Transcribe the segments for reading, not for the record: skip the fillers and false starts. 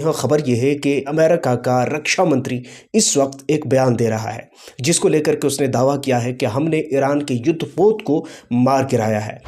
यहाँ खबर यह है कि अमेरिका का रक्षा मंत्री इस वक्त एक बयान दे रहा है, जिसको लेकर के उसने दावा किया है कि हमने ईरान के युद्धपोत को मार गिराया है।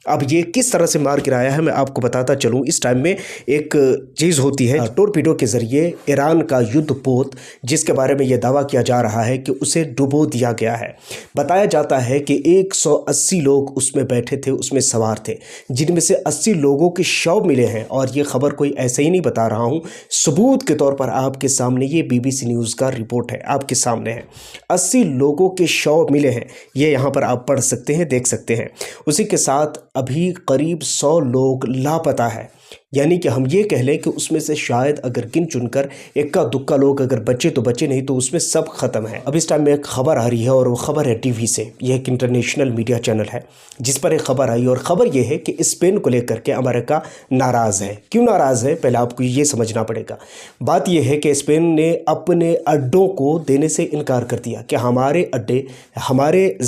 अब ये किस तरह से मार गिराया है मैं आपको बताता चलूँ। इस टाइम में एक चीज़ होती है टोरपीडो के ज़रिए ईरान का युद्धपोत, जिसके बारे में ये दावा किया जा रहा है कि उसे डुबो दिया गया है। बताया जाता है कि 180 लोग उसमें बैठे थे, उसमें सवार थे, जिनमें से 80 लोगों के शव मिले हैं। और ये खबर कोई ऐसे ही नहीं बता रहा हूँ, सबूत के तौर पर आपके सामने ये BBC न्यूज़ का रिपोर्ट है, आपके सामने है। 80 लोगों के शव मिले हैं, ये यहाँ पर आप पढ़ सकते हैं, देख सकते हैं। उसी के साथ अभी करीब 100 लोग लापता है, यानी कि हम ये कह लें कि उसमें से शायद अगर गिन चुनकर इक्का दुक्का लोग अगर बचे तो बचे, नहीं तो उसमें सब ख़त्म है। अब इस टाइम में एक खबर आ रही है और वो खबर है TV से। यह एक इंटरनेशनल मीडिया चैनल है जिस पर एक खबर आई और ख़बर यह है कि स्पेन को लेकर के अमेरिका नाराज़ है। क्यों नाराज़ है, पहले आपको ये समझना पड़ेगा। बात यह है कि स्पेन ने अपने अड्डों को देने से इनकार कर दिया कि हमारे अड्डे, हमारे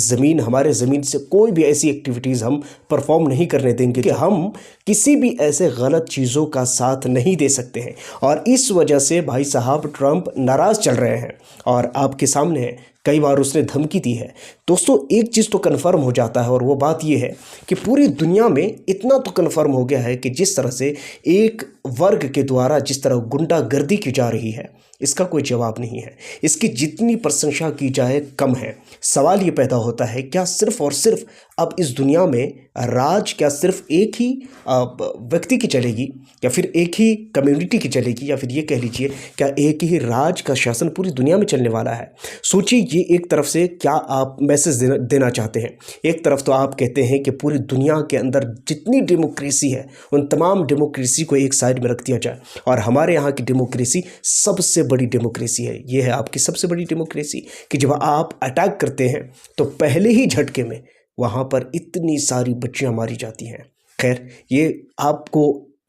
ज़मीन से कोई भी ऐसी एक्टिविटीज़ हम परफॉर्म नहीं करने देंगे कि हम किसी भी ऐसे गलत चीज़ों का साथ नहीं दे सकते हैं। और इस वजह से भाई साहब ट्रंप नाराज़ चल रहे हैं और आपके सामने है, कई बार उसने धमकी दी है। दोस्तों एक चीज़ तो कन्फर्म हो जाता है और वो बात ये है कि पूरी दुनिया में इतना तो कन्फर्म हो गया है कि जिस तरह से एक वर्ग के द्वारा जिस तरह गुंडागर्दी की जा रही है, इसका कोई जवाब नहीं है। इसकी जितनी प्रशंसा की जाए कम है। सवाल ये पैदा होता है, क्या सिर्फ़ और सिर्फ अब इस दुनिया में राज क्या सिर्फ एक ही व्यक्ति की चलेगी, या फिर एक ही कम्युनिटी की चलेगी, या फिर ये कह लीजिए क्या एक ही राज का शासन पूरी दुनिया में चलने वाला है? सोचिए, ये एक तरफ से क्या आप मैसेज देना चाहते हैं। एक तरफ तो आप कहते हैं कि पूरी दुनिया के अंदर जितनी डेमोक्रेसी है उन तमाम डेमोक्रेसी को एक साइड में रख दिया जाए, और हमारे यहाँ की डेमोक्रेसी सबसे बड़ी डेमोक्रेसी है। ये है आपकी सबसे बड़ी डेमोक्रेसी कि जब आप अटैक करते हैं तो पहले ही झटके में वहाँ पर इतनी सारी बच्चियाँ मारी जाती हैं। खैर, ये आपको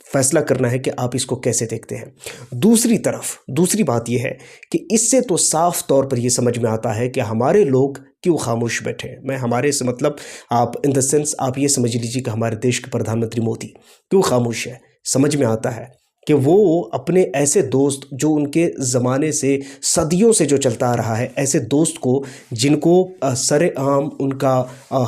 फैसला करना है कि आप इसको कैसे देखते हैं। दूसरी तरफ दूसरी बात यह है कि इससे तो साफ तौर पर यह समझ में आता है कि हमारे लोग क्यों खामोश बैठे हैं। मैं हमारे से मतलब आप इन द सेंस आप ये समझ लीजिए कि हमारे देश के प्रधानमंत्री मोदी क्यों खामोश है। समझ में आता है कि वो अपने ऐसे दोस्त जो उनके ज़माने से सदियों से जो चलता आ रहा है, ऐसे दोस्त को जिनको सरेआम उनका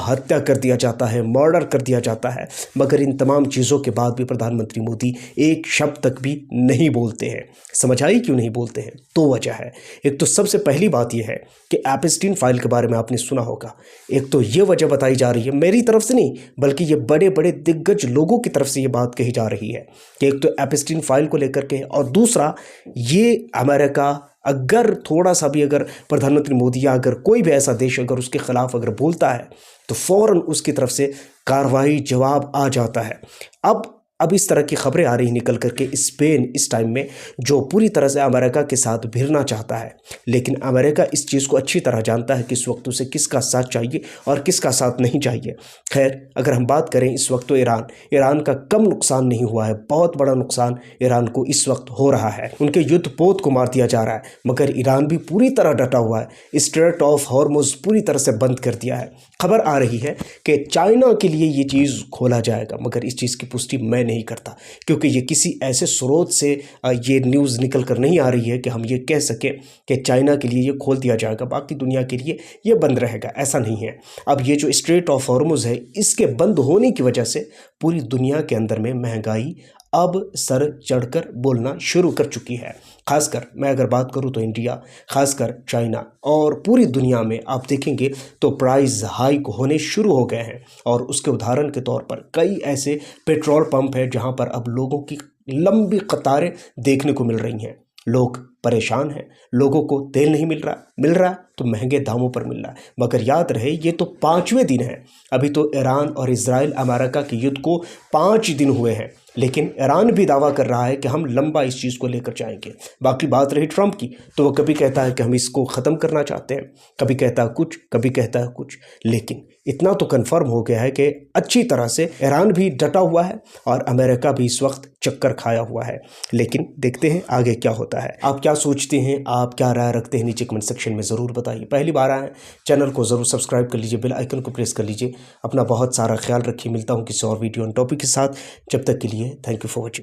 हत्या कर दिया जाता है, मर्डर कर दिया जाता है, मगर इन तमाम चीज़ों के बाद भी प्रधानमंत्री मोदी एक शब्द तक भी नहीं बोलते हैं। समझ आई क्यों नहीं बोलते हैं? दो वजह है। एक तो सबसे पहली बात यह है कि एपस्टीन फाइल के बारे में आपने सुना होगा। एक तो ये वजह बताई जा रही है, मेरी तरफ से नहीं बल्कि ये बड़े बड़े दिग्गज लोगों की तरफ से ये बात कही जा रही है कि एक तो एपस्टीन फाइल को लेकर के, और दूसरा ये अमेरिका अगर थोड़ा सा भी अगर प्रधानमंत्री मोदी या अगर कोई भी ऐसा देश अगर उसके खिलाफ अगर बोलता है तो फौरन उसकी तरफ से कार्रवाई जवाब आ जाता है। अब इस तरह की खबरें आ रही निकल करके स्पेन इस टाइम में जो पूरी तरह से अमेरिका के साथ भिड़ना चाहता है, लेकिन अमेरिका इस चीज़ को अच्छी तरह जानता है कि इस वक्त उसे किसका साथ चाहिए और किसका साथ नहीं चाहिए। खैर, अगर हम बात करें इस वक्त तो ईरान का कम नुकसान नहीं हुआ है, बहुत बड़ा नुकसान ईरान को इस वक्त हो रहा है। उनके युद्धपोत को मार दिया जा रहा है, मगर ईरान भी पूरी तरह डटा हुआ है। स्ट्रेट ऑफ हॉर्मुज़ पूरी तरह से बंद कर दिया है। खबर आ रही है कि चाइना के लिए ये चीज़ खोला जाएगा, मगर इस चीज़ की पुष्टि मैं नहीं करता, क्योंकि ये किसी ऐसे स्रोत से ये न्यूज़ निकल कर नहीं आ रही है कि हम ये कह सकें कि चाइना के लिए ये खोल दिया जाएगा, बाकी दुनिया के लिए ये बंद रहेगा। ऐसा नहीं है। अब ये जो स्ट्रेट ऑफ हॉर्मुज़ है, इसके बंद होने की वजह से पूरी दुनिया के अंदर में महंगाई अब सर चढ़कर बोलना शुरू कर चुकी है। खासकर मैं अगर बात करूं तो इंडिया, खासकर चाइना और पूरी दुनिया में आप देखेंगे तो प्राइस हाइक होने शुरू हो गए हैं। और उसके उदाहरण के तौर पर कई ऐसे पेट्रोल पंप हैं जहां पर अब लोगों की लंबी कतारें देखने को मिल रही हैं। लोग परेशान हैं, लोगों को तेल नहीं मिल रहा तो महंगे दामों पर मिल रहा है। मगर याद रहे, ये तो 5वें दिन है। अभी तो ईरान और इजराइल अमेरिका के युद्ध को 5 दिन हुए हैं, लेकिन ईरान भी दावा कर रहा है कि हम लंबा इस चीज़ को लेकर जाएंगे। बाकी बात रही ट्रंप की, तो वो कभी कहता है कि हम इसको ख़त्म करना चाहते हैं, कभी कहता है कुछ, कभी कहता है कुछ। लेकिन इतना तो कंफर्म हो गया है कि अच्छी तरह से ईरान भी डटा हुआ है और अमेरिका भी इस वक्त चक्कर खाया हुआ है। लेकिन देखते हैं आगे क्या होता है। आप क्या सोचते हैं, आप क्या राय रखते हैं, नीचे कमेंट सेक्शन में ज़रूर बताइए। पहली बार आए चैनल को ज़रूर सब्सक्राइब कर लीजिए, बेल आइकन को प्रेस कर लीजिए। अपना बहुत सारा ख्याल रखिए। मिलता हूँ किसी और वीडियो और टॉपिक के साथ। जब तक के लिए थैंक यू फॉर वॉचिंग।